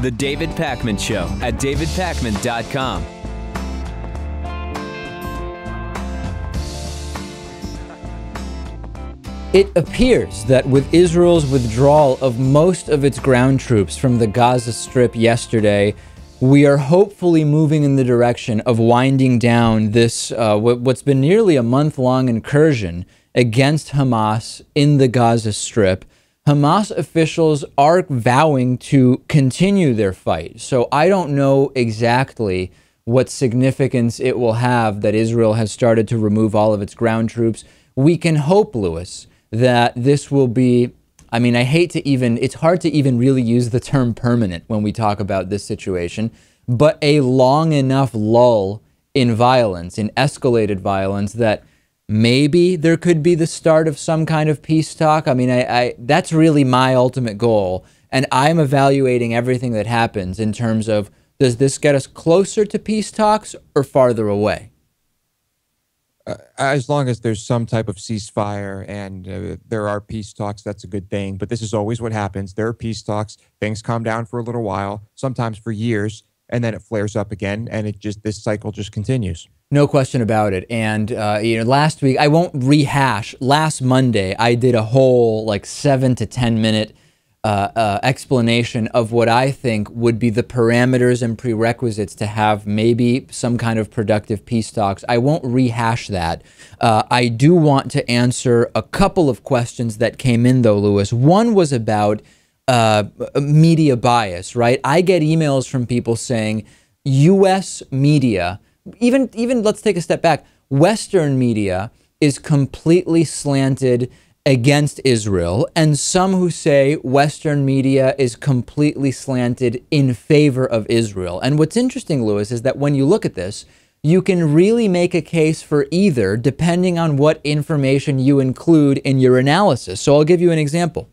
The David Pakman Show at davidpakman.com. It appears that with Israel's withdrawal of most of its ground troops from the Gaza Strip yesterday, we are hopefully moving in the direction of winding down this, what's been nearly a month-long incursion against Hamas in the Gaza Strip. Hamas officials are vowing to continue their fight. So I don't know exactly what significance it will have that Israel has started to remove all of its ground troops. We can hope, Lewis, that this will be, I mean, it's hard to even really use the term permanent when we talk about this situation, but a long enough lull in violence, in escalated violence, that maybe there could be the start of some kind of peace talk. I mean, that's really my ultimate goal. And I'm evaluating everything that happens in terms of, does this get us closer to peace talks or farther away? As long as there's some type of ceasefire and there are peace talks, that's a good thing. But this is always what happens. There are peace talks. Things calm down for a little while, sometimes for years, and then it flares up again. And this cycle just continues. No question about it. And, last week, I won't rehash. Last Monday, I did a whole 7 to 10 minute explanation of what I think would be the parameters and prerequisites to have maybe some kind of productive peace talks. I won't rehash that. I do want to answer a couple of questions that came in, though, Lewis. One was about media bias, right? I get emails from people saying U.S. media, even let's take a step back, Western media is completely slanted against Israel, and some who say Western media is completely slanted in favor of Israel. And what's interesting, Lewis, is that when you look at this, you can really make a case for either depending on what information you include in your analysis. So I'll give you an example.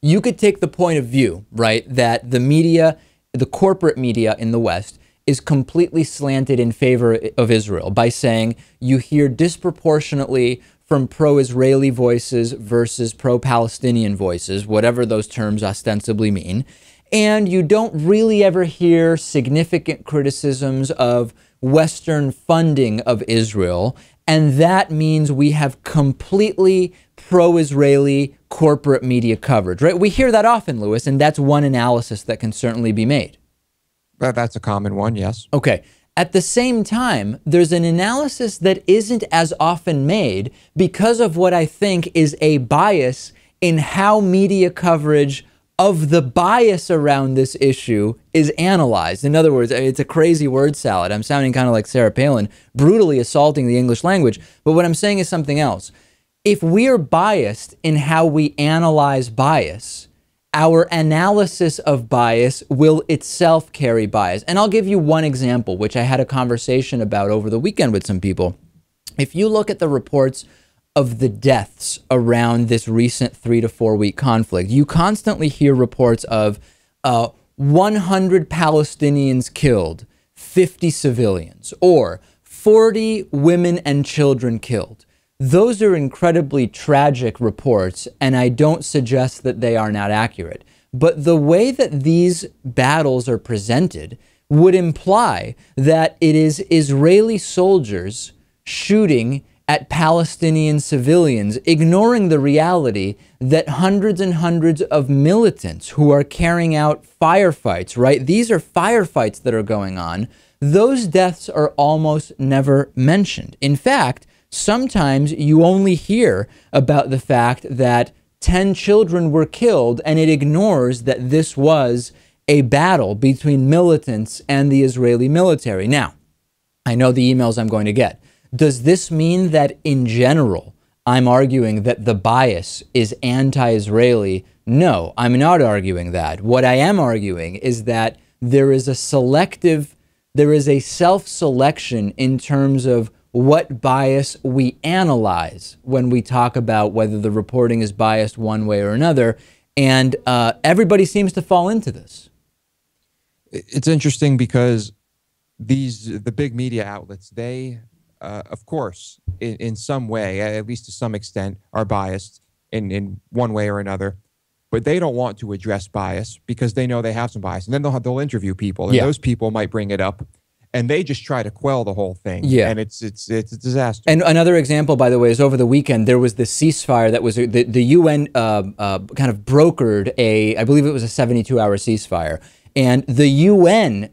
You could take the point of view, right, that the media, the corporate media in the West, is completely slanted in favor of Israel by saying you hear disproportionately from pro-Israeli voices versus pro-Palestinian voices, whatever those terms ostensibly mean. And you don't really ever hear significant criticisms of Western funding of Israel. And that means we have completely pro-Israeli corporate media coverage, right? We hear that often, Lewis, and that's one analysis that can certainly be made. That's a common one, yes. Okay. At the same time, there's an analysis that isn't as often made because of what I think is a bias in how media coverage of the bias around this issue is analyzed. In other words, it's a crazy word salad. I'm sounding kind of like Sarah Palin, brutally assaulting the English language. But what I'm saying is something else. If we're biased in how we analyze bias, our analysis of bias will itself carry bias. And I'll give you one example, which I had a conversation about over the weekend with some people. If you look at the reports of the deaths around this recent 3 to 4 week conflict, you constantly hear reports of 100 Palestinians killed, 50 civilians, or 40 women and children killed. Those are incredibly tragic reports, and I don't suggest that they are not accurate. But the way that these battles are presented would imply that it is Israeli soldiers shooting at Palestinian civilians, ignoring the reality that hundreds and hundreds of militants who are carrying out firefights, right? These are firefights that are going on. Those deaths are almost never mentioned. In fact, sometimes you only hear about the fact that 10 children were killed, and it ignores that this was a battle between militants and the Israeli military. Now, I know the emails I'm going to get. Does this mean that in general, I'm arguing that the bias is anti-Israeli? No, I'm not arguing that. What I am arguing is that there is a self-selection in terms of what bias we analyze when we talk about whether the reporting is biased one way or another. And everybody seems to fall into this. It's interesting because the big media outlets, they, of course, in some way, at least to some extent, are biased in one way or another. but they don't want to address bias because they know they have some bias. And then they'll interview people, and those people might bring it up, and they just try to quell the whole thing. Yeah. And it's a disaster. And another example, by the way, is over the weekend, there was this ceasefire that was the UN kind of brokered I believe it was a 72-hour ceasefire. And the UN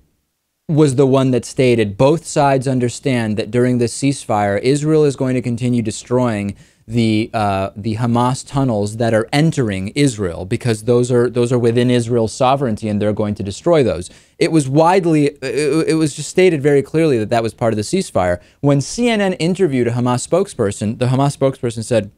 was the one that stated both sides understand that during this ceasefire, Israel is going to continue destroying the Hamas tunnels that are entering Israel, because those are within Israel's sovereignty, and they're going to destroy those. It was it was just stated very clearly that that was part of the ceasefire. When CNN interviewed a Hamas spokesperson, the Hamas spokesperson said,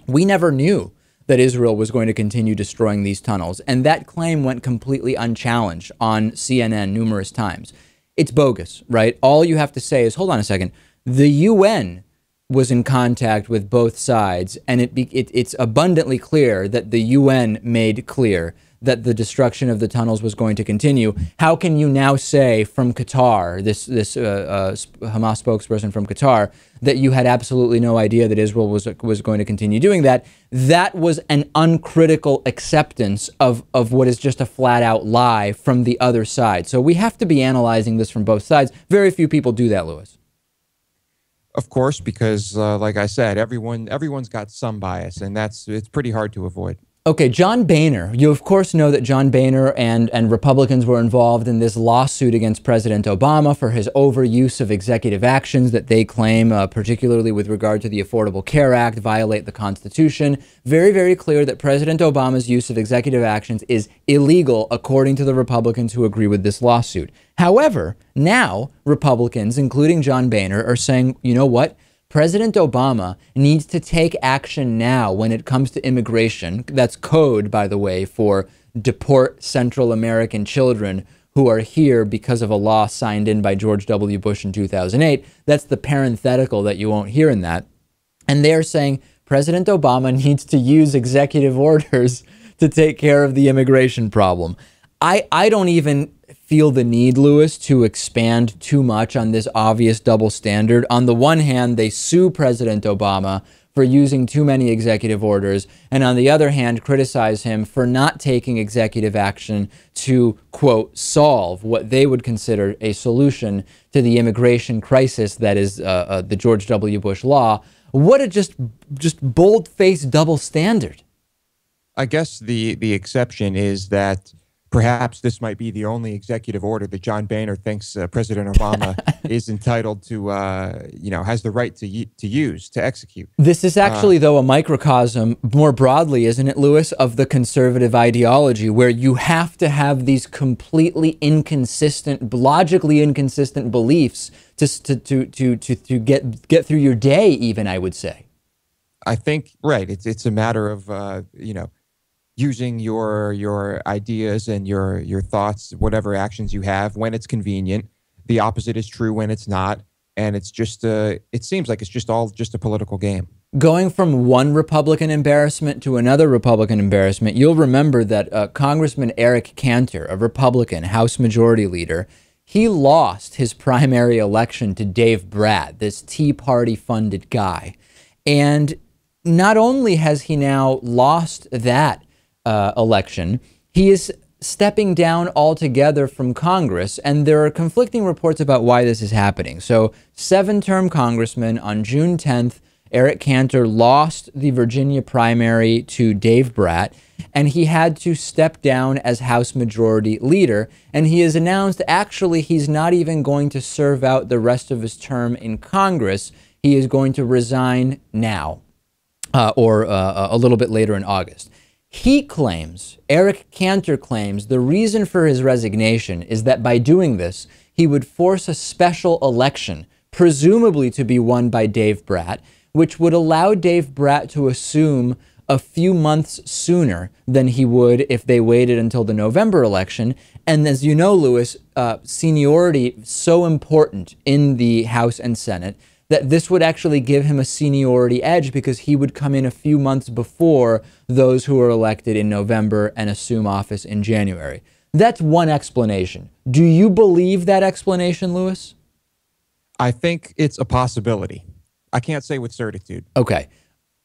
"We never knew that Israel was going to continue destroying these tunnels," and that claim went completely unchallenged on CNN numerous times. It's bogus, right? All you have to say is, hold on a second, the UN was in contact with both sides, and it's abundantly clear that the UN made clear that the destruction of the tunnels was going to continue. How can you now say from Qatar, this Hamas spokesperson from Qatar, that you had absolutely no idea that Israel was going to continue doing that? That was an uncritical acceptance of what is just a flat-out lie from the other side. So we have to be analyzing this from both sides. Very few people do that, Lewis. Of course, because like I said, everyone's got some bias, and it's pretty hard to avoid. Okay, John Boehner. You, of course, know that John Boehner and Republicans were involved in this lawsuit against President Obama for his overuse of executive actions that they claim, particularly with regard to the Affordable Care Act, violate the Constitution. Very, very clear that President Obama's use of executive actions is illegal, according to the Republicans who agree with this lawsuit. However, now Republicans, including John Boehner, are saying, you know what? President Obama needs to take action now when it comes to immigration. That's code, by the way, for deport Central American children who are here because of a law signed in by George W. Bush in 2008. That's the parenthetical that you won't hear in that. And they're saying President Obama needs to use executive orders to take care of the immigration problem. I don't even feel the need, Lewis, to expand too much on this obvious double standard. On the one hand, they sue President Obama for using too many executive orders, and on the other hand, criticize him for not taking executive action to, quote, solve what they would consider a solution to the immigration crisis that is the George W. Bush law. What a just bold-faced double standard. I guess the exception is that perhaps this might be the only executive order that John Boehner thinks President Obama is entitled to, has the right to use, to execute. This is actually, though, a microcosm more broadly, isn't it, Lewis, of the conservative ideology, where you have to have these completely inconsistent, logically inconsistent beliefs to get through your day, even, I would say. I think, right, it's a matter of, using your ideas and your thoughts, whatever actions you have, when it's convenient. The opposite is true when it's not. And it's just, it seems like it's just all just a political game. Going from one Republican embarrassment to another Republican embarrassment, you'll remember that Congressman Eric Cantor, a Republican House Majority Leader, he lost his primary election to Dave Brat, this Tea Party funded guy. And not only has he now lost that election, he is stepping down altogether from Congress, and there are conflicting reports about why this is happening. So, 7-term congressman on June 10th, Eric Cantor lost the Virginia primary to Dave Brat, and he had to step down as House Majority Leader, and he has announced actually he's not even going to serve out the rest of his term in Congress. He is going to resign now, or a little bit later in August. He claims, Eric Cantor claims, the reason for his resignation is that by doing this, he would force a special election, presumably to be won by Dave Brat, which would allow Dave Brat to assume a few months sooner than he would if they waited until the November election. And as you know, Lewis, seniority so important in the House and Senate that this would actually give him a seniority edge because he would come in a few months before those who are elected in November and assume office in January. That's one explanation. Do you believe that explanation, Lewis? I think it's a possibility. I can't say with certitude. Okay.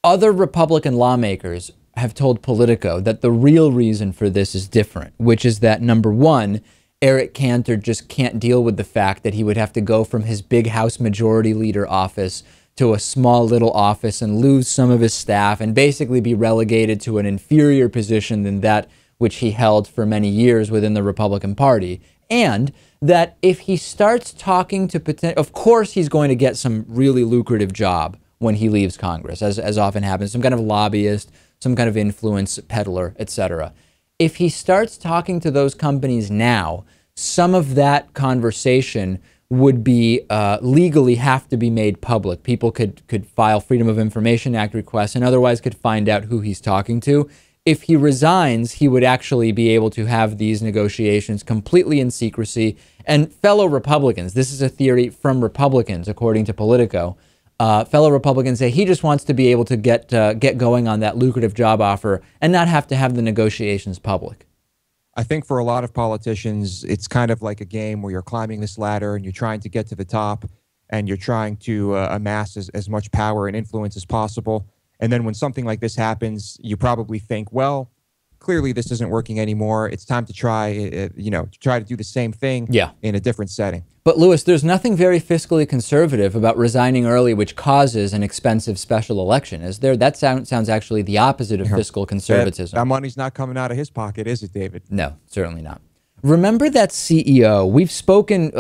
Other Republican lawmakers have told Politico that the real reason for this is different, which is that, number one, Eric Cantor just can't deal with the fact that he would have to go from his big House Majority Leader office to a small little office and lose some of his staff and basically be relegated to an inferior position than that which he held for many years within the Republican Party. And that if he starts talking to of course he's going to get some really lucrative job when he leaves Congress, as often happens, some kind of lobbyist, some kind of influence peddler, etc. If he starts talking to those companies now, some of that conversation would be legally have to be made public. People could file Freedom of Information Act requests and otherwise could find out who he's talking to. If he resigns, he would actually be able to have these negotiations completely in secrecy. And fellow Republicans, this is a theory from Republicans, according to Politico, fellow Republicans say he just wants to be able to get going on that lucrative job offer and not have to have the negotiations public. I think for a lot of politicians, it's kind of like a game where you're climbing this ladder and you're trying to get to the top and you're trying to amass as much power and influence as possible. And then when something like this happens, you probably think, well, clearly this isn't working anymore. It's time to try, to do the same thing in a different setting. But Lewis, there's nothing very fiscally conservative about resigning early, which causes an expensive special election, is there? That sounds actually the opposite of fiscal conservatism. That money's not coming out of his pocket, is it, David? No, certainly not. Remember that CEO? We've spoken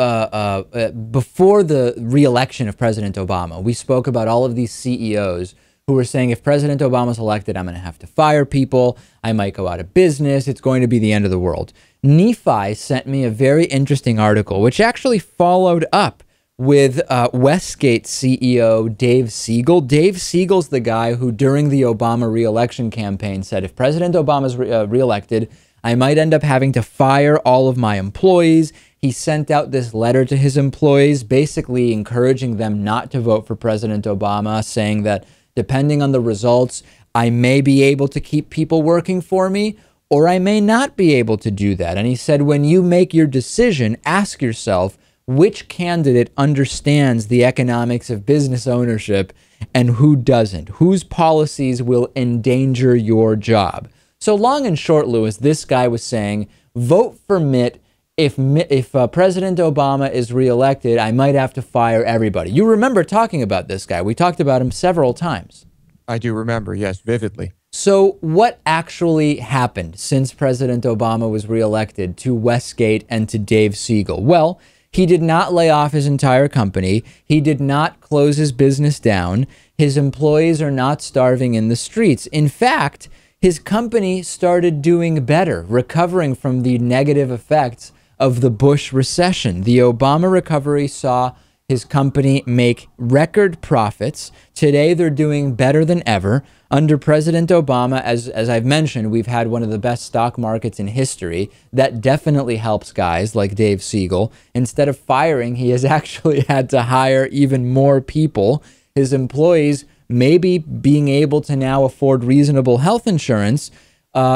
before the re-election of President Obama. We spoke about all of these CEOs who were saying, if President Obama's elected, I'm going to have to fire people. I might go out of business. It's going to be the end of the world. Nephi sent me a very interesting article, which actually followed up with Westgate CEO Dave Siegel. Dave Siegel's the guy who, during the Obama re-election campaign, said, if President Obama's re-elected, I might end up having to fire all of my employees. He sent out this letter to his employees, basically encouraging them not to vote for President Obama, saying that depending on the results, I may be able to keep people working for me, or I may not be able to do that. And he said, when you make your decision, ask yourself which candidate understands the economics of business ownership and who doesn't, whose policies will endanger your job. So long and short, Lewis, this guy was saying, vote for Mitt. If President Obama is reelected, I might have to fire everybody. You remember talking about this guy. We talked about him several times. I do remember, yes, vividly. So what actually happened since President Obama was reelected to Westgate and to Dave Siegel? Well, he did not lay off his entire company. He did not close his business down. His employees are not starving in the streets. In fact, his company started doing better, recovering from the negative effects of the Bush recession. The Obama recovery saw his company make record profits. Today, they're doing better than ever. Under President Obama, as I've mentioned, we've had one of the best stock markets in history. That definitely helps guys like Dave Siegel. Instead of firing, he has actually had to hire even more people. His employees maybe being able to now afford reasonable health insurance.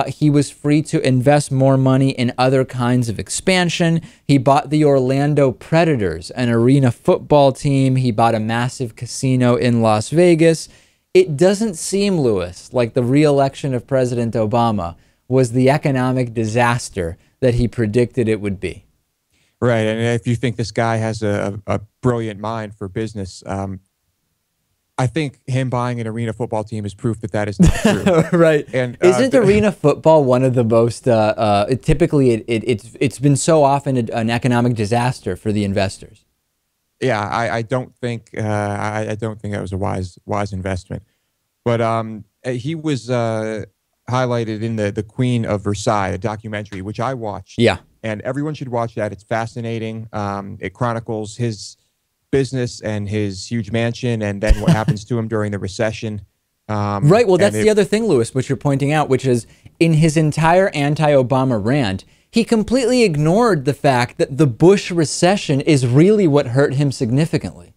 He was free to invest more money in other kinds of expansion. He bought the Orlando Predators, an arena football team. He bought a massive casino in Las Vegas. It doesn't seem, Lewis, like the re-election of President Obama was the economic disaster that he predicted it would be. Right. And if you think this guy has a brilliant mind for business, I think him buying an arena football team is proof that that is not true. Right. And isn't arena football one of the most, typically it's been so often an economic disaster for the investors? Yeah, I don't think I don't think that was a wise investment. But he was highlighted in the Queen of Versailles, a documentary, which I watched. Yeah. And everyone should watch that. It's fascinating. It chronicles his business and his huge mansion and then what happens to him during the recession. Right. Well, that's the other thing, Lewis, which you're pointing out, which is in his entire anti-Obama rant, he completely ignored the fact that the Bush recession is really what hurt him significantly.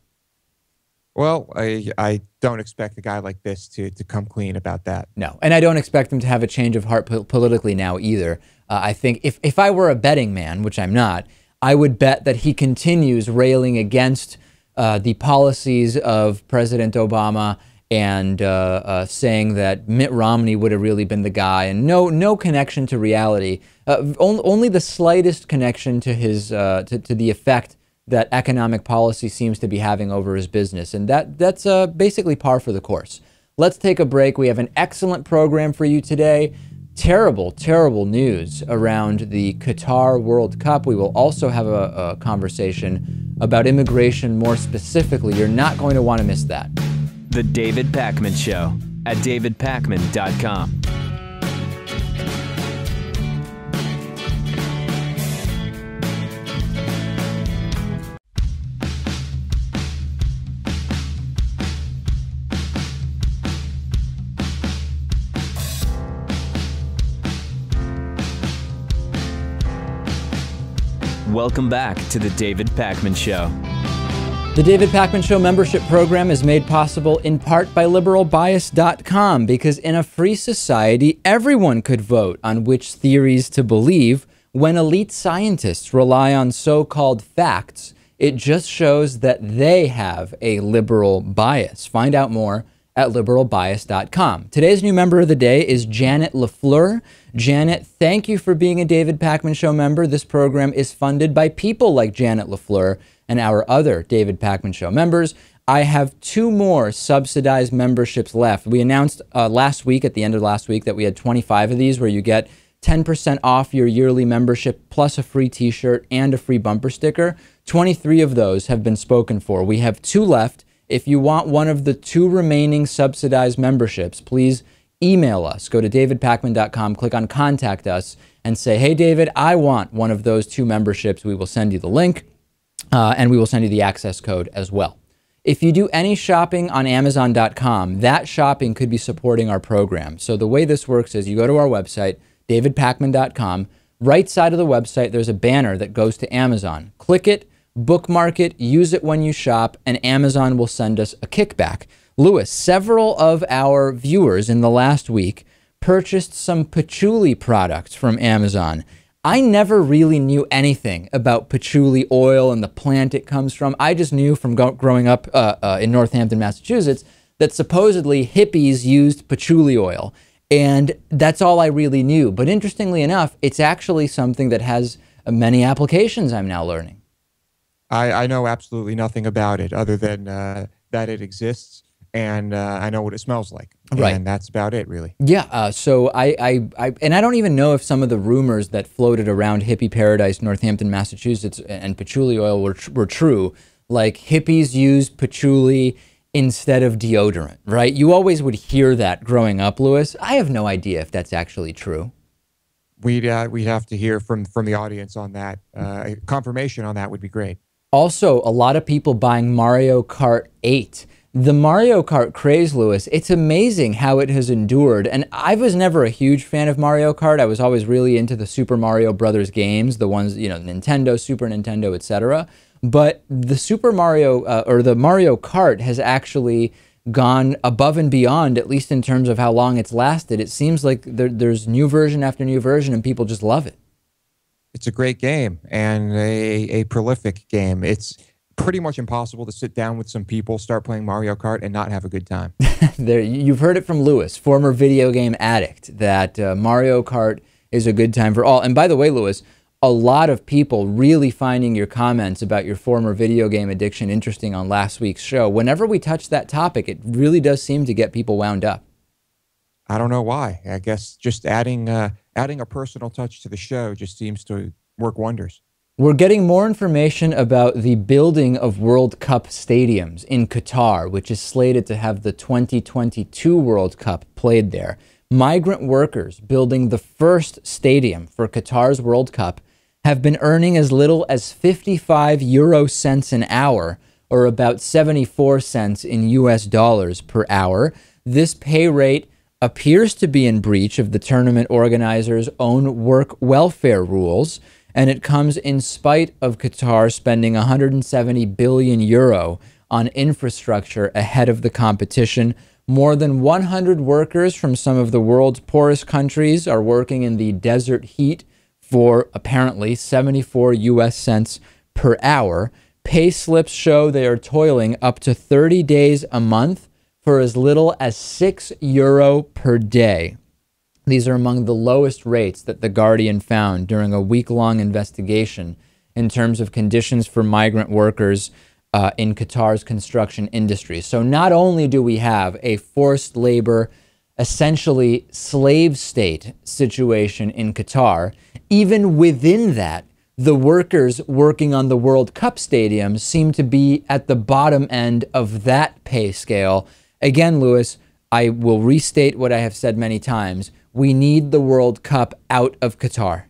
Well, I don't expect a guy like this to come clean about that. No, and I don't expect him to have a change of heart politically now either. I think if I were a betting man, which I'm not, I would bet that he continues railing against the policies of President Obama and saying that Mitt Romney would have really been the guy, and no connection to reality, only the slightest connection to his to the effect that economic policy seems to be having over his business, and that's basically par for the course. Let's take a break. We have an excellent program for you today. Terrible, terrible news around the Qatar World Cup. We will also have a conversation about immigration more specifically. You're not going to want to miss that. The David Pakman Show at davidpakman.com. Welcome back to the David Pakman Show. The David Pakman Show membership program is made possible in part by liberalbias.com, because in a free society, everyone could vote on which theories to believe. When elite scientists rely on so-called facts, it just shows that they have a liberal bias. Find out more at liberalbias.com. Today's new member of the day is Janet LaFleur. Janet, thank you for being a David Pakman Show member. This program is funded by people like Janet LaFleur and our other David Pakman Show members. I have 2 more subsidized memberships left. We announced last week, at the end of last week, that we had 25 of these where you get 10% off your yearly membership plus a free t-shirt and a free bumper sticker. 23 of those have been spoken for. We have 2 left. If you want one of the 2 remaining subsidized memberships, please email us. Go to davidpakman.com, click on Contact Us, and say, hey, David, I want one of those 2 memberships. We will send you the link, and we will send you the access code as well. If you do any shopping on Amazon.com, that shopping could be supporting our program. So the way this works is you go to our website, davidpakman.com. Right side of the website, there's a banner that goes to Amazon. Click it, bookmark it, use it when you shop, and Amazon will send us a kickback. Lewis, several of our viewers in the last week purchased some patchouli products from Amazon. I never really knew anything about patchouli oil and the plant it comes from. I just knew from growing up in Northampton, Massachusetts, that supposedly hippies used patchouli oil. And that's all I really knew. But interestingly enough, it's actually something that has many applications, I'm now learning. I know absolutely nothing about it other than that it exists, and I know what it smells like. Right. And that's about it, really. Yeah. So I don't even know if some of the rumors that floated around hippie paradise, Northampton, Massachusetts, and patchouli oil were true. Like hippies use patchouli instead of deodorant, right? You always would hear that growing up, Lewis. I have no idea if that's actually true. We'd have to hear from the audience on that. Confirmation on that would be great. Also, a lot of people buying Mario Kart 8. The Mario Kart craze, Lewis, it's amazing how it has endured. And I was never a huge fan of Mario Kart. I was always really into the Super Mario Brothers games, the ones, you know, Nintendo, Super Nintendo, etc. But the Super Mario, or the Mario Kart has actually gone above and beyond, at least in terms of how long it's lasted. It seems like there's new version after new version and people just love it. It's a great game and a prolific game. It's pretty much impossible to sit down with some people, start playing Mario Kart, and not have a good time. You've heard it from Lewis, former video game addict, that Mario Kart is a good time for all. And by the way, Lewis, a lot of people really finding your comments about your former video game addiction interesting on last week's show. Whenever we touch that topic, it really does seem to get people wound up. I don't know why. I guess just adding a personal touch to the show just seems to work wonders. We're getting more information about the building of World Cup stadiums in Qatar, which is slated to have the 2022 World Cup played there. Migrant workers building the first stadium for Qatar's World Cup have been earning as little as 55 euro cents an hour, or about 74 cents in US dollars per hour. This pay rate appears to be in breach of the tournament organizers' own work welfare rules, and it comes in spite of Qatar spending 170 billion euro on infrastructure ahead of the competition. More than 100 workers from some of the world's poorest countries are working in the desert heat for apparently 74 US cents per hour. Pay slips show they are toiling up to 30 days a month for as little as €6 per day. These are among the lowest rates that The Guardian found during a week-long investigation in terms of conditions for migrant workers in Qatar's construction industry. So not only do we have a forced labor, essentially slave state situation in Qatar, even within that, the workers working on the World Cup stadiums seem to be at the bottom end of that pay scale. Again, Lewis, I will restate what I have said many times. We need the World Cup out of Qatar.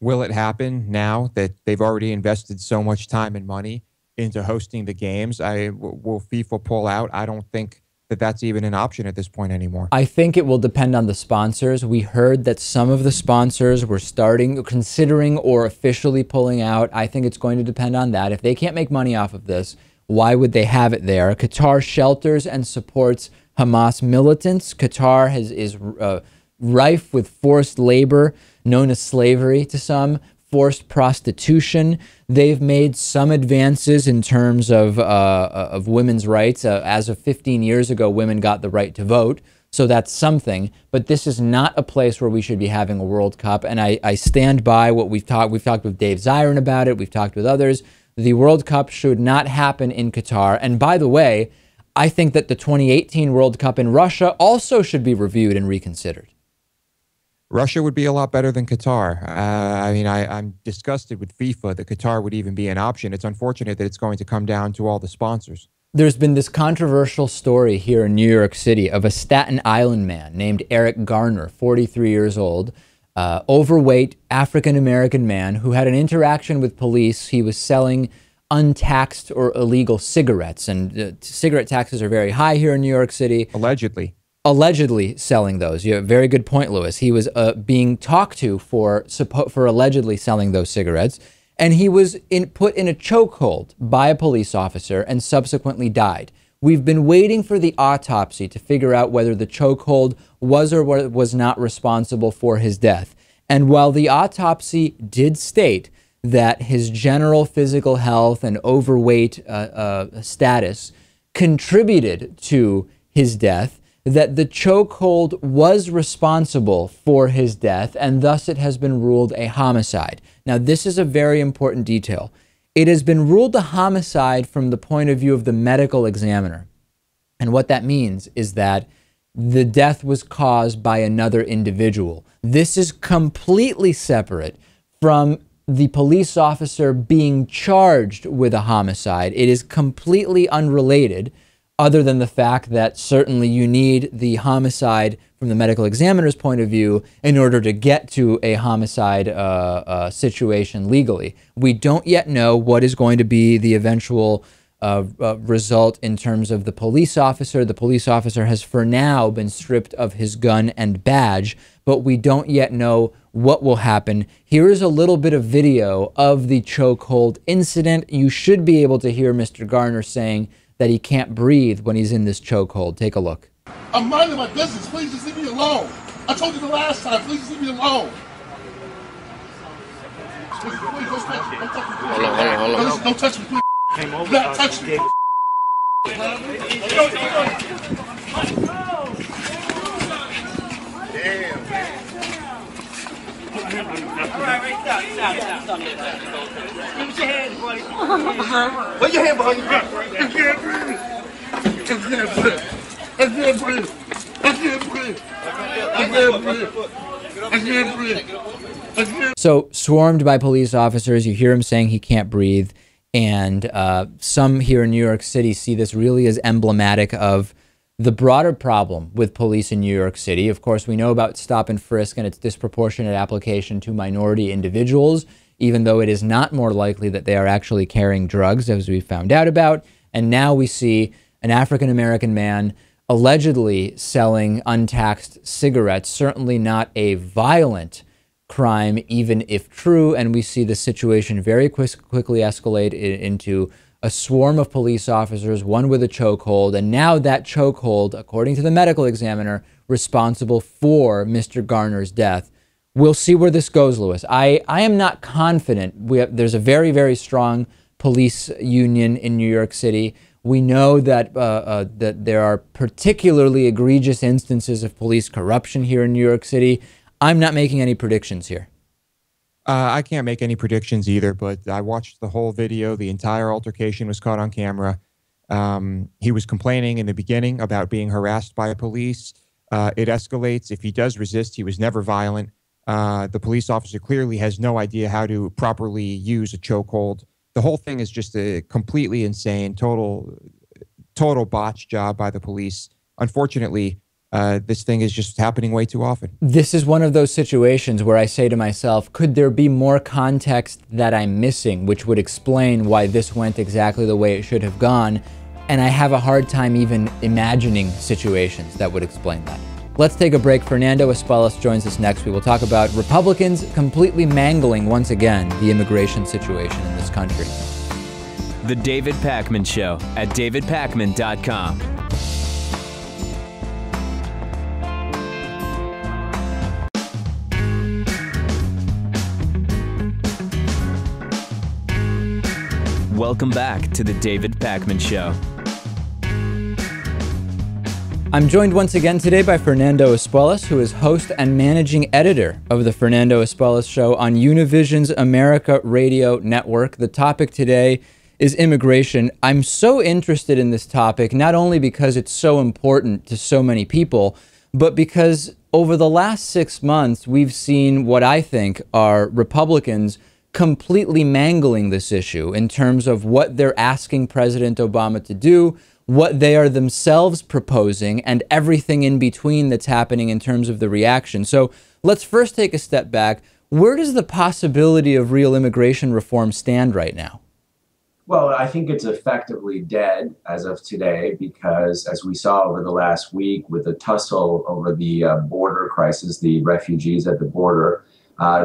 Will it happen now that they've already invested so much time and money into hosting the games? Will FIFA pull out? I don't think that that's even an option at this point anymore. I think it will depend on the sponsors. We heard that some of the sponsors were considering or officially pulling out. I think it's going to depend on that. If they can't make money off of this, why would they have it there? Qatar shelters and supports Hamas militants. Qatar is rife with forced labor, known as slavery to some, forced prostitution. They've made some advances in terms of women's rights. As of 15 years ago, women got the right to vote. So that's something. But this is not a place where we should be having a World Cup. And I stand by what we've talked. We've talked with Dave Zirin about it. We've talked with others. The World Cup should not happen in Qatar. And by the way, I think that the 2018 World Cup in Russia also should be reviewed and reconsidered. Russia would be a lot better than Qatar. I'm disgusted with FIFA that Qatar would even be an option. It's unfortunate that it's going to come down to all the sponsors. There's been this controversial story here in New York City of a Staten Island man named Eric Garner, 43 years old, overweight African-American man who had an interaction with police. He was selling untaxed or illegal cigarettes, and cigarette taxes are very high here in New York City. Allegedly selling those. You have a very good point, Lewis. He was being talked to for allegedly selling those cigarettes, and he was put in a chokehold by a police officer and subsequently died. We've been waiting for the autopsy to figure out whether the chokehold was or was not responsible for his death. And while the autopsy did state that his general physical health and overweight status contributed to his death, that the chokehold was responsible for his death, and thus it has been ruled a homicide. Now, this is a very important detail. It has been ruled a homicide from the point of view of the medical examiner. And what that means is that the death was caused by another individual. This is completely separate from the police officer being charged with a homicide. It is completely unrelated, other than the fact that certainly you need the homicide from the medical examiner's point of view in order to get to a homicide situation legally. We don't yet know what is going to be the eventual result in terms of the police officer. The police officer has for now been stripped of his gun and badge, but we don't yet know what will happen. Here is a little bit of video of the chokehold incident. You should be able to hear Mr. Garner saying that he can't breathe when he's in this chokehold. Take a look. I'm minding my business. Please just leave me alone. I told you the last time. Please just leave me alone. Please, don't touch me. Don't touch me. Hold on. Don't touch me, please. Came over. Not touch me. Damn, man. All right, stop. Put your hands, buddy. Put your hand behind your back. I can't breathe. I can't breathe. I can't breathe. I can't breathe. I can't breathe. I can't breathe. I can't. So, swarmed by police officers, you hear him saying he can't breathe. And some here in New York City see this really as emblematic of the broader problem with police in New York City. Of course, we know about stop and frisk and its disproportionate application to minority individuals, even though it is not more likely that they are actually carrying drugs, as we found out about. And now we see an African-American man allegedly selling untaxed cigarettes, certainly not a violent crime, even if true. And we see the situation very quickly escalate into a swarm of police officers, one with a chokehold, and now that chokehold, according to the medical examiner, responsible for Mr. Garner's death. We'll see where this goes, Lewis. I am not confident. There's a very, very strong police union in New York City. We know that that there are particularly egregious instances of police corruption here in New York City. I'm not making any predictions here. I can't make any predictions either, but I watched the whole video. The entire altercation was caught on camera. He was complaining in the beginning about being harassed by police. It escalates. If he does resist, he was never violent. The police officer clearly has no idea how to properly use a chokehold. The whole thing is just a completely insane, total botch job by the police. Unfortunately, this thing is just happening way too often. This is one of those situations where I say to myself, could there be more context that I'm missing, which would explain why this went exactly the way it should have gone? And I have a hard time even imagining situations that would explain that. Let's take a break. Fernando Espuelas joins us next. We will talk about Republicans completely mangling once again the immigration situation in this country. The David Pakman Show at davidpakman.com. Welcome back to the David Pakman Show. I'm joined once again today by Fernando Espuelas, who is host and managing editor of the Fernando Espuelas Show on Univision's America Radio Network. The topic today is immigration. I'm so interested in this topic, not only because it's so important to so many people, but because over the last 6 months, we've seen what I think are Republicans completely mangling this issue in terms of what they're asking President Obama to do, what they are themselves proposing, and everything in between that's happening in terms of the reaction. So let's first take a step back. Where does the possibility of real immigration reform stand right now? Well, I think it's effectively dead as of today because, as we saw over the last week with the tussle over the border crisis, the refugees at the border,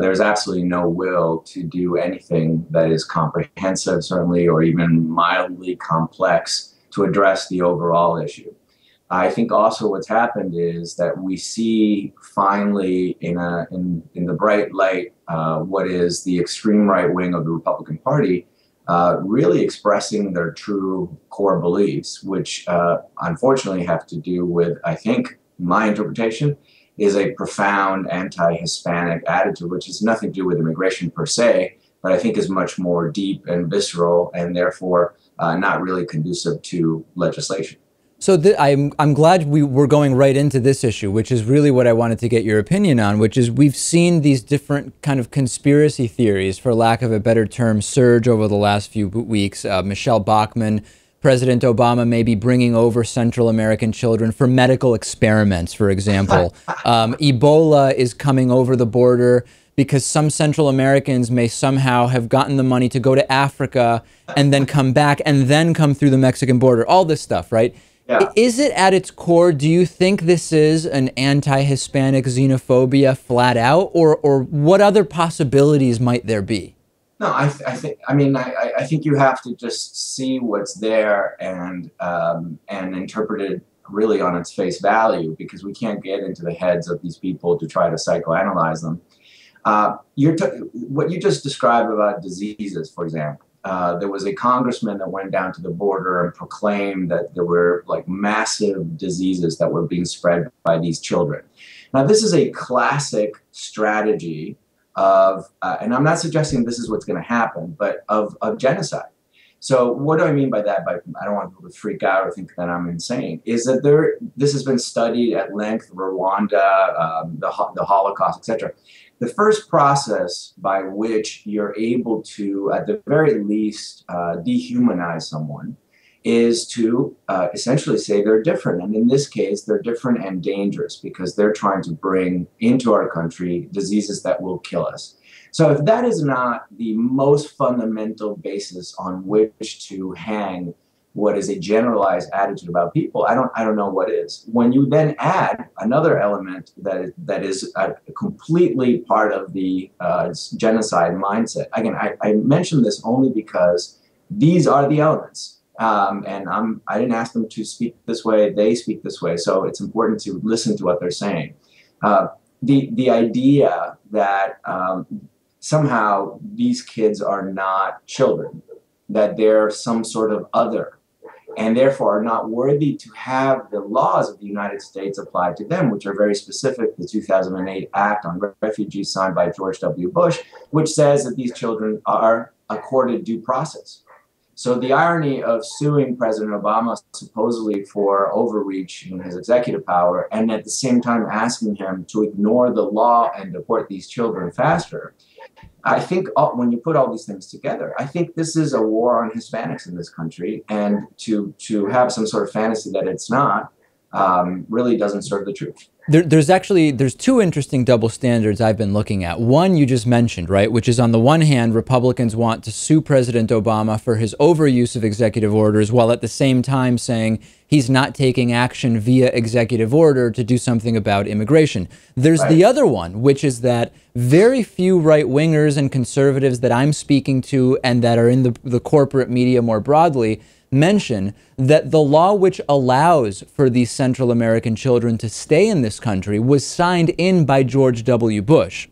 there's absolutely no will to do anything that is comprehensive, certainly, or even mildly complex to address the overall issue. I think also what's happened is that we see finally in the bright light what is the extreme right wing of the Republican Party really expressing their true core beliefs, which unfortunately have to do with, I think, my interpretation, is a profound anti-Hispanic attitude, which has nothing to do with immigration per se, but I think is much more deep and visceral and therefore not really conducive to legislation. So I'm glad we're going right into this issue, which is really what I wanted to get your opinion on, which is we've seen these different kind of conspiracy theories, for lack of a better term, surge over the last few weeks. Michelle Bachmann, President Obama may be bringing over Central American children for medical experiments, for example. Ebola is coming over the border because some Central Americans may somehow have gotten the money to go to Africa and then come back and then come through the Mexican border. All this stuff, right? Yeah. Is it at its core, do you think this is an anti-Hispanic xenophobia flat out, or what other possibilities might there be? No, I think you have to just see what's there and interpret it really on its face value, because we can't get into the heads of these people to try to psychoanalyze them. What you just described about diseases, for example, there was a congressman that went down to the border and proclaimed that there were like massive diseases that were being spread by these children. Now, this is a classic strategy of, and I'm not suggesting this is what's going to happen, but of genocide. So what do I mean by that? I don't want people to freak out or think that I'm insane. Is that this has been studied at length, Rwanda, the Holocaust, etc. The first process by which you're able to, at the very least, dehumanize someone is to essentially say they're different. And in this case, they're different and dangerous because they're trying to bring into our country diseases that will kill us. So if that is not the most fundamental basis on which to hang what is a generalized attitude about people, I don't know what is. When you then add another element that is completely part of the genocide mindset. Again, I mention this only because these are the elements. And I didn't ask them to speak this way, they speak this way. So it's important to listen to what they're saying. The idea that somehow these kids are not children, that they're some sort of other, and therefore are not worthy to have the laws of the United States applied to them, which are very specific. The 2008 Act on Refugees signed by George W. Bush, which says that these children are accorded due process. So the irony of suing President Obama supposedly for overreach in his executive power, and at the same time asking him to ignore the law and deport these children faster, I think when you put all these things together, I think this is a war on Hispanics in this country, and to have some sort of fantasy that it's not really doesn't serve the truth. There's two interesting double standards I've been looking at. One you just mentioned, right, which is on the one hand, Republicans want to sue President Obama for his overuse of executive orders, while at the same time saying he's not taking action via executive order to do something about immigration. There's the other one, which is that very few right-wingers and conservatives that I'm speaking to and that are in the corporate media more broadly mention that the law which allows for these Central American children to stay in this country was signed in by George W. Bush.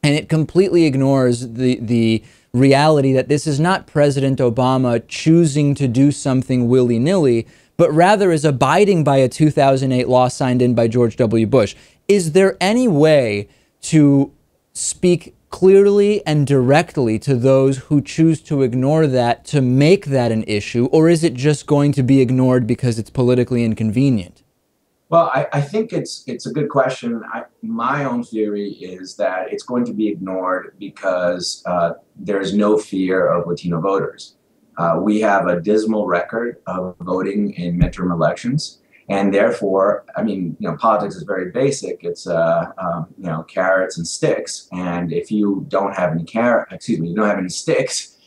And it completely ignores the reality that this is not President Obama choosing to do something willy-nilly, but rather is abiding by a 2008 law signed in by George W. Bush. Is there any way to speak clearly and directly to those who choose to ignore that, to make that an issue, or is it just going to be ignored because it's politically inconvenient? Well, I think it's a good question. My own theory is that it's going to be ignored because there's no fear of Latino voters. We have a dismal record of voting in midterm elections. And therefore, I mean, politics is very basic. It's, carrots and sticks. And if you don't have any you don't have any sticks,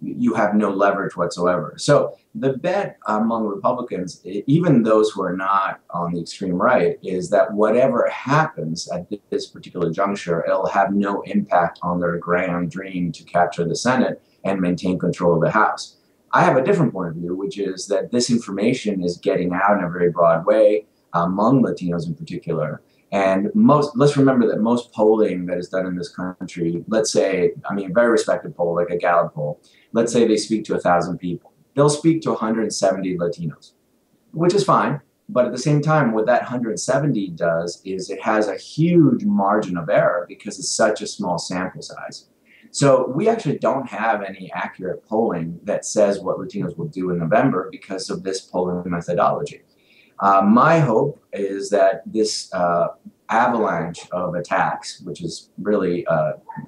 you have no leverage whatsoever. So the bet among Republicans, even those who are not on the extreme right, is that whatever happens at this particular juncture, it'll have no impact on their grand dream to capture the Senate and maintain control of the House. I have a different point of view, which is that this information is getting out in a very broad way among Latinos in particular. And let's remember that most polling that is done in this country, let's say, a very respected poll, like a Gallup poll, let's say they speak to 1,000 people. They'll speak to 170 Latinos, which is fine. But at the same time, what that 170 does is it has a huge margin of error because it's such a small sample size. So we actually don't have any accurate polling that says what Latinos will do in November because of this polling methodology. My hope is that this avalanche of attacks, which is really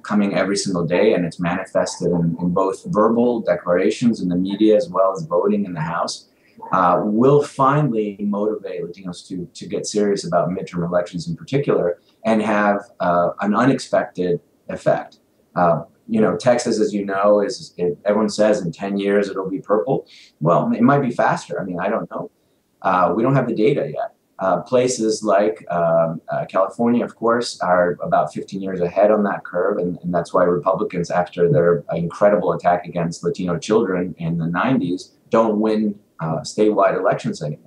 coming every single day, and it's manifested in both verbal declarations in the media as well as voting in the House, will finally motivate Latinos to get serious about midterm elections in particular and have an unexpected effect. Texas, as you know, everyone says in 10 years it'll be purple. Well, it might be faster. I don't know. We don't have the data yet. Places like California, of course, are about 15 years ahead on that curve. And that's why Republicans, after their incredible attack against Latino children in the 90s, don't win statewide elections anymore.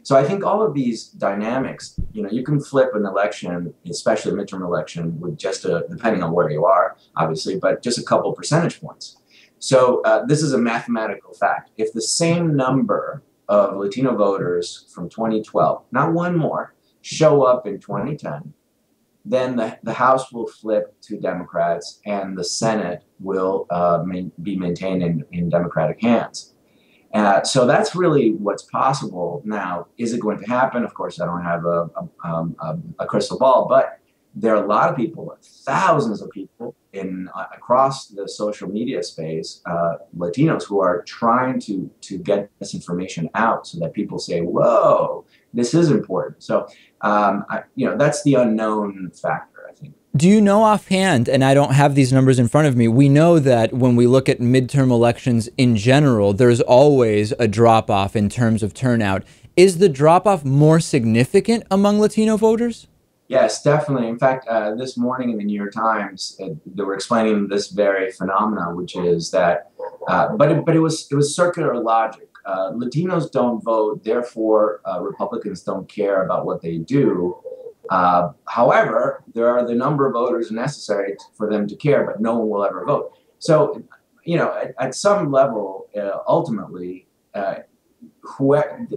So I think all of these dynamics, you can flip an election, especially a midterm election, with just depending on where you are, obviously, but just a couple percentage points. So this is a mathematical fact. If the same number of Latino voters from 2012, not one more, show up in 2010, then the House will flip to Democrats and the Senate will be maintained in Democratic hands. So that's really what's possible. Now, is it going to happen? Of course, I don't have a crystal ball, but there are a lot of people, thousands of people across the social media space, Latinos, who are trying to get this information out so that people say, whoa, this is important. So, that's the unknown factor, I think. Do you know offhand, and I don't have these numbers in front of me, we know that when we look at midterm elections in general, there's always a drop-off in terms of turnout. Is the drop-off more significant among Latino voters? Yes, definitely. In fact, this morning in the New York Times, they were explaining this very phenomenon, which is that, but it was circular logic. Latinos don't vote, therefore Republicans don't care about what they do. However, there are the number of voters necessary for them to care, but no one will ever vote. So, at some level, ultimately,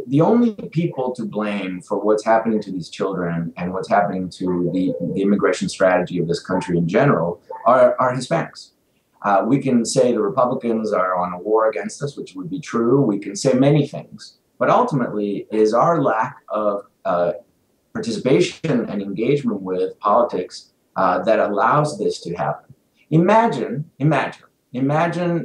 the only people to blame for what's happening to these children and what's happening to the immigration strategy of this country in general are Hispanics. We can say the Republicans are on a war against us, which would be true. We can say many things, but ultimately is our lack of participation and engagement with politics that allows this to happen. Imagine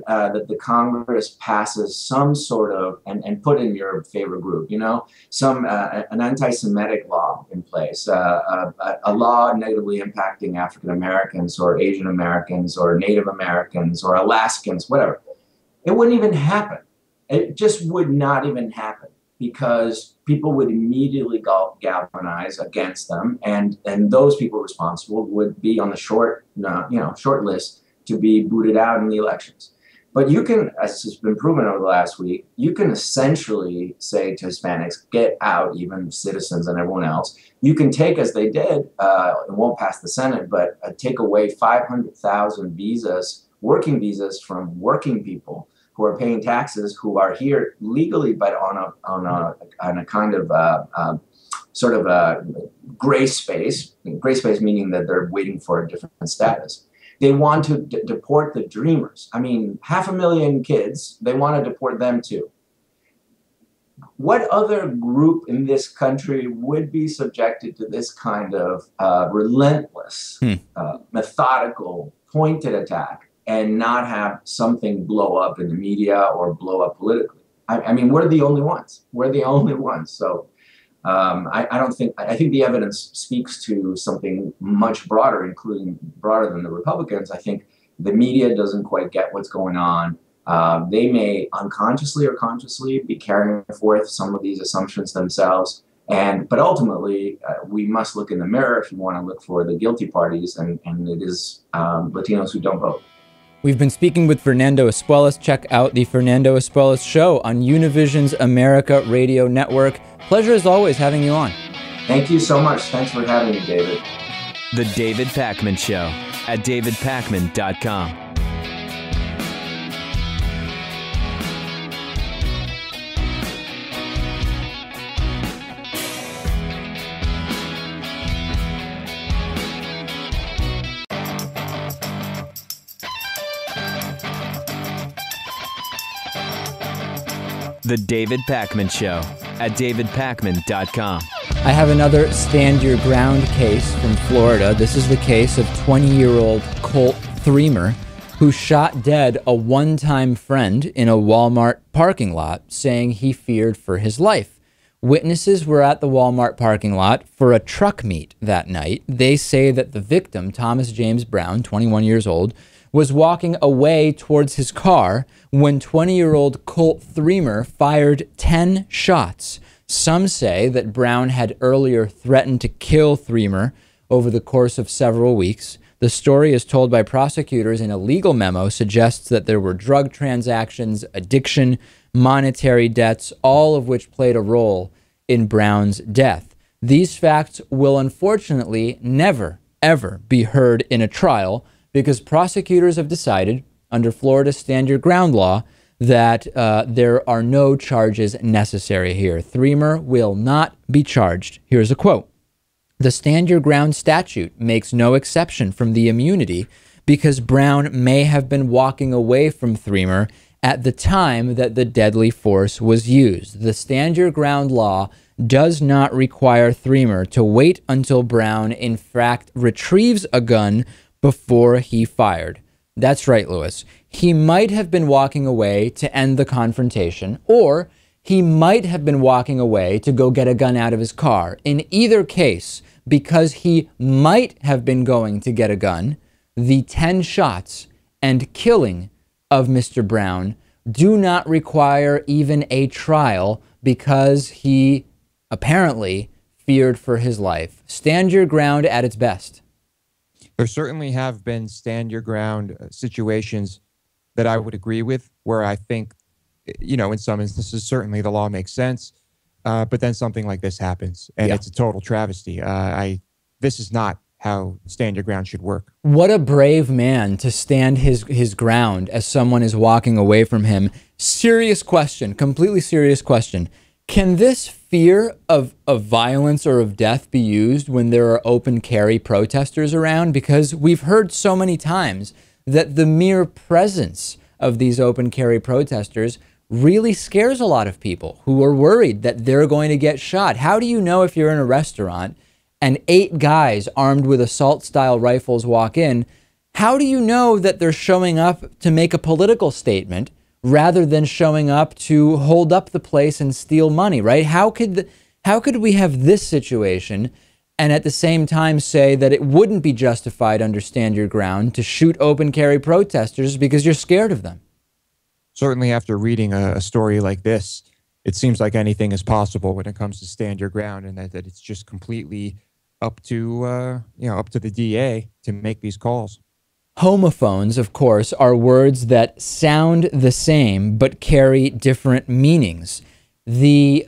that the Congress passes some sort of, and put in your favorite group, you know, an anti-Semitic law in place, a law negatively impacting African Americans or Asian Americans or Native Americans or Alaskans, whatever. It wouldn't even happen. It just would not even happen because people would immediately galvanize against them, and those people responsible would be on the short list to be booted out in the elections. But you can, as has been proven over the last week, you can essentially say to Hispanics, get out, even citizens and everyone else. You can take, as they did, it won't pass the Senate, but take away 500,000 visas, working visas from working people who are paying taxes, who are here legally, but on a kind of sort of a gray space meaning that they're waiting for a different status. They want to deport the dreamers. I mean, 500,000 kids, they want to deport them too. What other group in this country would be subjected to this kind of relentless, methodical, pointed attack and not have something blow up in the media or blow up politically? I mean, we're the only ones. We're the only ones. So I think the evidence speaks to something much broader, including broader than the Republicans. I think the media doesn't quite get what's going on. They may unconsciously or consciously be carrying forth some of these assumptions themselves. But ultimately, we must look in the mirror if you want to look for the guilty parties, and it is Latinos who don't vote. We've been speaking with Fernando Espuelas. Check out the Fernando Espuelas Show on Univision's America Radio Network. Pleasure as always having you on. Thank you so much. Thanks for having me, David. The David Pakman Show at davidpakman.com. The David Pakman Show at davidpakman.com. I have another stand your ground case from Florida. This is the case of 20-year-old Colt Threamer, who shot dead a one-time friend in a Walmart parking lot, saying he feared for his life. Witnesses were at the Walmart parking lot for a truck meet that night. They say that the victim, Thomas James Brown, 21 years old, was walking away towards his car when 20-year-old Colt Threamer fired 10 shots. Some say that Brown had earlier threatened to kill Threamer over the course of several weeks. The story, as told by prosecutors in a legal memo, suggests that there were drug transactions, addiction, monetary debts, all of which played a role in Brown's death. These facts will unfortunately never, ever be heard in a trial, because prosecutors have decided, under Florida's Stand Your Ground law, that there are no charges necessary here. Threamer will not be charged. Here's a quote. The Stand Your Ground statute makes no exception from the immunity because Brown may have been walking away from Threamer at the time that the deadly force was used. The Stand Your Ground law does not require Threamer to wait until Brown, in fact, retrieves a gun before he fired. That's right, Lewis. He might have been walking away to end the confrontation, or he might have been walking away to go get a gun out of his car. In either case, because he might have been going to get a gun, the 10 shots and killing of Mr. Brown do not require even a trial because he apparently feared for his life. Stand your ground at its best. There certainly have been stand your ground situations that I would agree with, where I think, you know, in some instances, certainly the law makes sense. But then something like this happens and it's a total travesty. This is not how stand your ground should work. What a brave man to stand his ground as someone is walking away from him. Serious question, completely serious question. Can this fear of violence or of death be used when there are open carry protesters around? Because we've heard so many times that the mere presence of these open carry protesters really scares a lot of people who are worried that they're going to get shot. How do you know if you're in a restaurant and 8 guys armed with assault-style rifles walk in? How do you know that they're showing up to make a political statement rather than showing up to hold up the place and steal money, right? How could we have this situation and at the same time say that it wouldn't be justified under Stand Your Ground to shoot open carry protesters because you're scared of them? Certainly after reading a story like this, it seems like anything is possible when it comes to Stand Your Ground, and that it's just completely up to up to the DA to make these calls. Homophones, of course, are words that sound the same but carry different meanings. The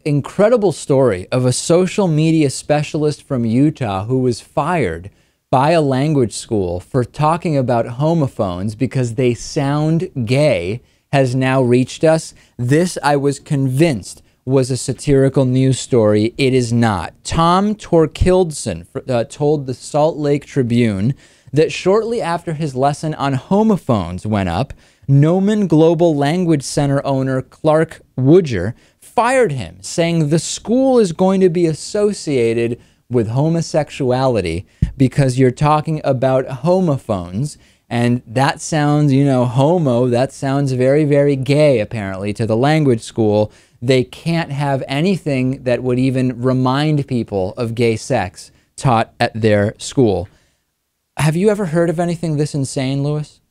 incredible story of a social media specialist from Utah who was fired by a language school for talking about homophones because they sound gay has now reached us. This, I was convinced, was a satirical news story. It is not. Tom Torkildsen told the Salt Lake Tribune that shortly after his lesson on homophones went up, Nomen Global Language Center owner Clark Woodger fired him, saying the school is going to be associated with homosexuality because you're talking about homophones. And that sounds, homo, that sounds very, very gay, apparently, to the language school. They can't have anything that would even remind people of gay sex taught at their school. Have you ever heard of anything this insane, Lewis?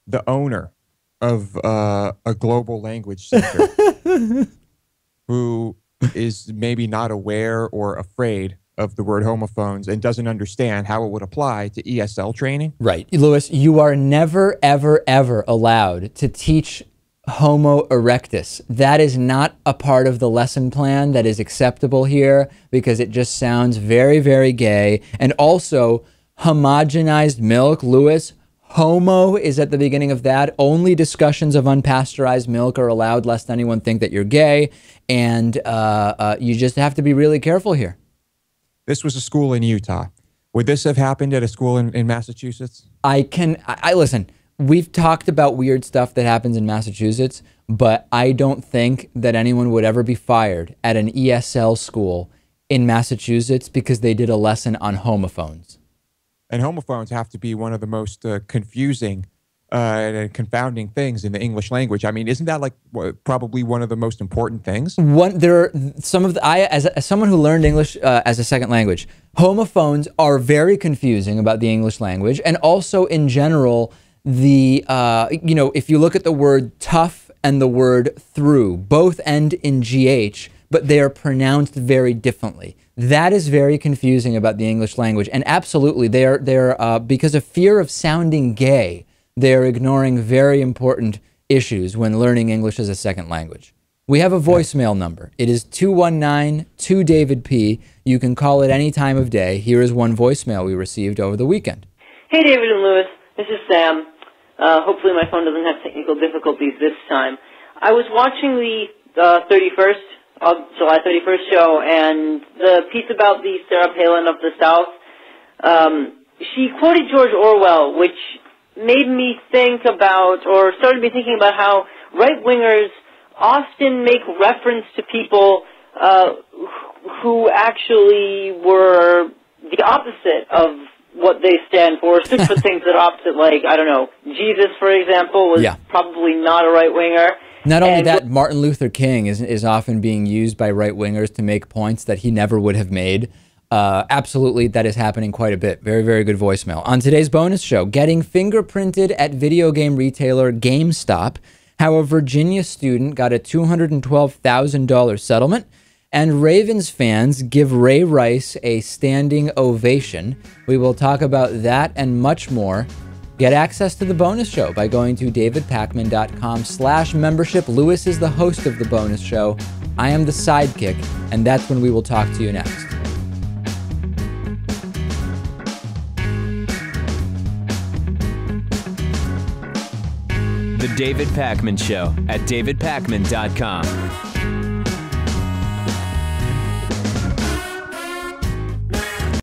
The owner of a global language center who is maybe not aware or afraid of the word homophones and doesn't understand how it would apply to ESL training. Right. Lewis, you are never, ever, ever allowed to teach Homo erectus. That is not a part of the lesson plan that is acceptable here because it just sounds very, very gay. And also, homogenized milk, Lewis, homo is at the beginning of that. Only discussions of unpasteurized milk are allowed lest anyone think that you're gay. And you just have to be really careful here. This was a school in Utah. Would this have happened at a school in Massachusetts? Listen, we've talked about weird stuff that happens in Massachusetts, but I don't think that anyone would ever be fired at an ESL school in Massachusetts because they did a lesson on homophones. And homophones have to be one of the most confusing and confounding things in the English language. I mean, isn't that like probably one of the most important things? As someone who learned English as a second language, homophones are very confusing about the English language, and also in general, if you look at the word tough and the word through, both end in GH, but they are pronounced very differently. That is very confusing about the English language, and absolutely, they're because of fear of sounding gay, they're ignoring very important issues when learning English as a second language. We have a voicemail number. It is 219-2-DAVID-P. You can call it any time of day. Here is one voicemail we received over the weekend. Hey, David and Lewis. This is Sam. Hopefully my phone doesn't have technical difficulties this time. I was watching the July 31st show, and the piece about the Sarah Palin of the South, she quoted George Orwell, which made me think about, or started me thinking about how right-wingers often make reference to people who actually were the opposite of what they stand for, stood for things that are opposite, like, I don't know, Jesus, for example, was probably not a right-winger. Not only that, Martin Luther King is often being used by right-wingers to make points that he never would have made. Absolutely, that is happening quite a bit. Very, very good voicemail. On today's bonus show, getting fingerprinted at video game retailer GameStop, how a Virginia student got a $212,000 settlement, and Ravens fans give Ray Rice a standing ovation. We will talk about that and much more. Get access to the bonus show by going to davidpakman.com/membership. Lewis is the host of the bonus show. I am the sidekick, and that's when we will talk to you next. The David Pakman Show at davidpakman.com.